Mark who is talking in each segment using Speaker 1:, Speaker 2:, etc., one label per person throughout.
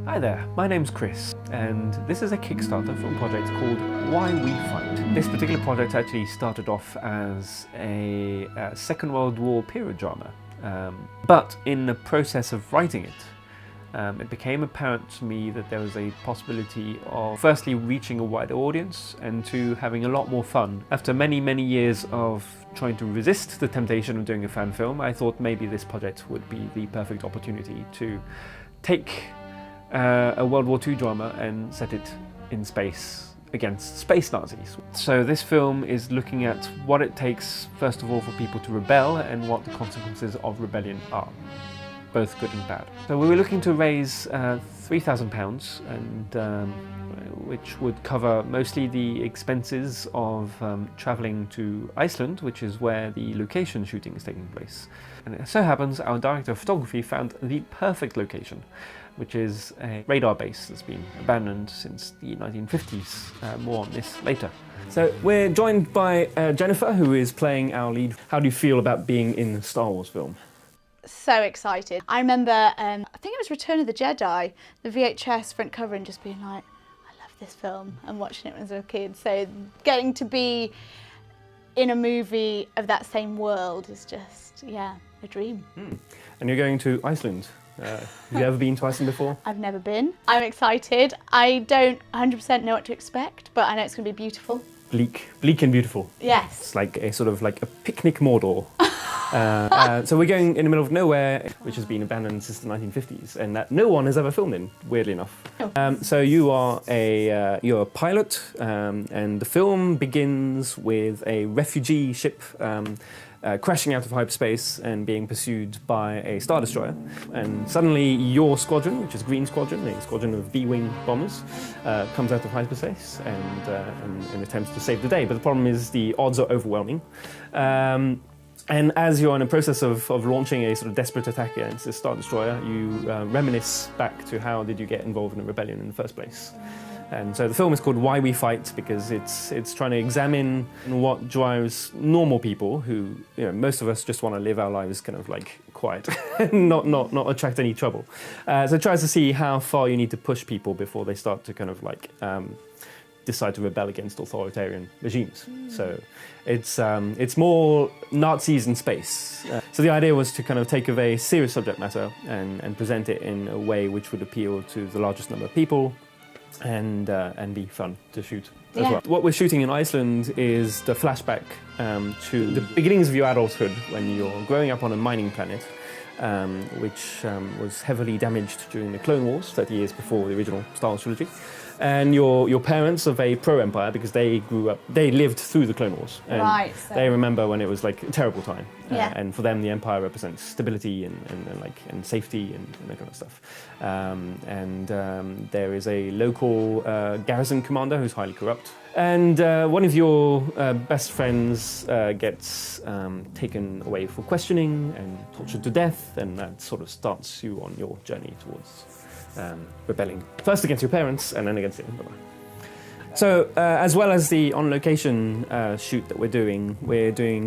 Speaker 1: Hi there, my name's Chris, and this is a Kickstarter for a project called Why We Fight. This particular project actually started off as a Second World War period drama, but in the process of writing it, it became apparent to me that there was a possibility of firstly reaching a wider audience and two, having a lot more fun. After many years of trying to resist the temptation of doing a fan film, I thought maybe this project would be the perfect opportunity to take a World War II drama and set it in space against space Nazis. So this film is looking at what it takes, first of all, for people to rebel and what the consequences of rebellion are, both good and bad. So we were looking to raise £3,000, and which would cover mostly the expenses of travelling to Iceland, which is where the location shooting is taking place. And it so happens our director of photography found the perfect location, which is a radar base that's been abandoned since the 1950s. More on this later. So we're joined by Jennifer, who is playing our lead. How do you feel about being in a Star Wars film?
Speaker 2: So excited. I remember, I think it was Return of the Jedi, the VHS front cover, and just being like, I love this film, and watching it when I was a kid. So getting to be in a movie of that same world is just, yeah, a dream.
Speaker 1: And you're going to Iceland. Have you ever been to Iceland before?
Speaker 2: I've never been. I'm excited. I don't 100% know what to expect, but I know it's going to be beautiful.
Speaker 1: Bleak and beautiful.
Speaker 2: Yes.
Speaker 1: It's like a sort of like a picnic Mordor. So we're going in the middle of nowhere, which has been abandoned since the 1950s, and that no one has ever filmed in, weirdly enough. So you are you're a pilot, and the film begins with a refugee ship crashing out of hyperspace and being pursued by a Star Destroyer. And suddenly your squadron, which is Green Squadron, a squadron of B-wing bombers, comes out of hyperspace and attempts to save the day. But the problem is the odds are overwhelming. And as you're in the process of launching a sort of desperate attack against this Star Destroyer, you reminisce back to how did you get involved in a rebellion in the first place. And so the film is called Why We Fight because it's trying to examine what drives normal people who, you know, most of us just want to live our lives kind of like quiet, not attract any trouble. So it tries to see how far you need to push people before they start to kind of like decide to rebel against authoritarian regimes. So it's more Nazis in space. So the idea was to kind of take a very serious subject matter and present it in a way which would appeal to the largest number of people and be fun to shoot as well. What we're shooting in Iceland is the flashback to the beginnings of your adulthood when you're growing up on a mining planet, which was heavily damaged during the Clone Wars 30 years before the original Star Wars trilogy. And your parents are very pro-Empire because they lived through the Clone Wars. And
Speaker 2: right. So
Speaker 1: they remember when it was like a terrible time.
Speaker 2: Yeah.
Speaker 1: And for them, the Empire represents stability and safety and that kind of stuff. There is a local garrison commander who's highly corrupt. And one of your best friends gets taken away for questioning and tortured to death, and that sort of starts you on your journey towards rebelling, first against your parents and then against the Empire. So, as well as the on-location shoot that we're doing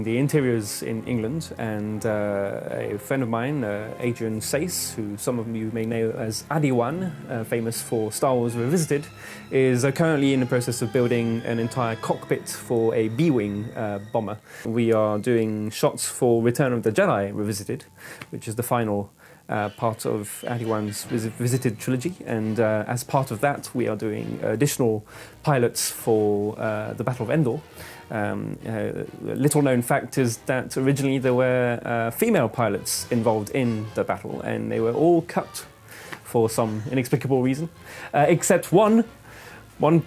Speaker 1: the interiors in England, and a friend of mine, Adrian Sace, who some of you may know as Adiwan, famous for Star Wars Revisited, is currently in the process of building an entire cockpit for a B-wing bomber. We are doing shots for Return of the Jedi Revisited, which is the final part of Adiwan's Visited trilogy, and as part of that we are doing additional pilots for the Battle of Endor. Little known fact is that originally there were female pilots involved in the battle, and they were all cut for some inexplicable reason, except one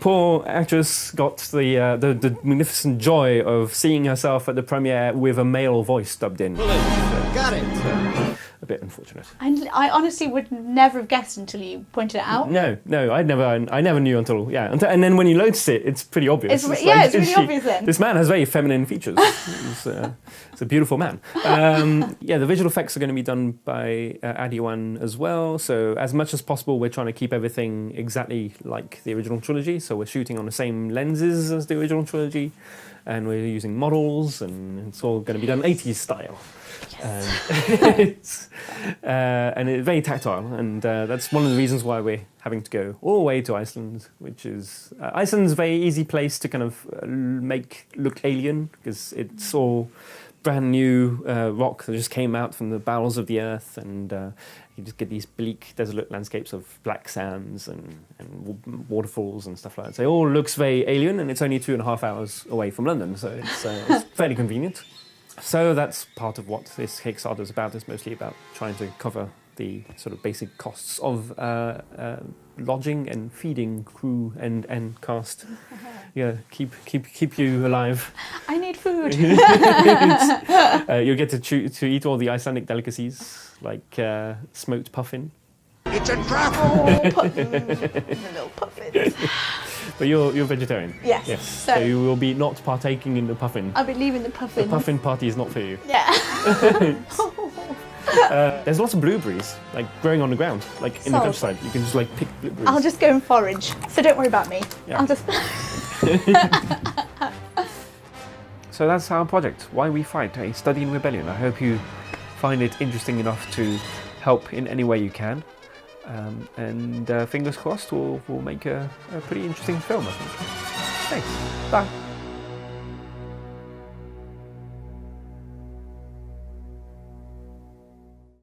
Speaker 1: poor actress got the magnificent joy of seeing herself at the premiere with a male voice dubbed in.
Speaker 3: Got it.
Speaker 1: A bit unfortunate.
Speaker 2: And I honestly would never have guessed until you pointed it out.
Speaker 1: No, I never knew until and then when you notice it, it's pretty obvious.
Speaker 2: It's really obvious then.
Speaker 1: This man has very feminine features. He's a beautiful man. The visual effects are going to be done by Adiwan as well. So as much as possible, we're trying to keep everything exactly like the original trilogy. So we're shooting on the same lenses as the original trilogy. and we're using models, and it's all going to be done 80s style. And it's very tactile, and that's one of the reasons why we're having to go all the way to Iceland, which is Iceland's a very easy place to kind of make look alien, because it's all brand new rock that just came out from the bowels of the earth, and you just get these bleak, desolate landscapes of black sands and waterfalls and stuff like that. So it all looks very alien, and it's only 2.5 hours away from London, so it's fairly convenient. So that's part of what this Kickstarter is about. It's mostly about trying to cover the sort of basic costs of lodging and feeding crew and cast. Yeah, keep you alive.
Speaker 2: I need food.
Speaker 1: You'll get to eat all the Icelandic delicacies, like smoked puffin.
Speaker 3: It's a trap!
Speaker 2: Oh, little puffins.
Speaker 1: But you're vegetarian.
Speaker 2: Yes.
Speaker 1: Yes. So you will be not partaking in the puffin.
Speaker 2: I'll be leaving the puffins.
Speaker 1: The puffin party is not for you.
Speaker 2: Yeah.
Speaker 1: There's lots of blueberries, like growing on the ground, like in the countryside. You can just like pick blueberries.
Speaker 2: I'll just go and forage, so don't worry about me.
Speaker 1: Yeah.
Speaker 2: I'll just.
Speaker 1: So that's our project, Why We Fight, a study in rebellion. I hope you find it interesting enough to help in any way you can. And fingers crossed, we'll make a pretty interesting film, I think. Thanks. Bye.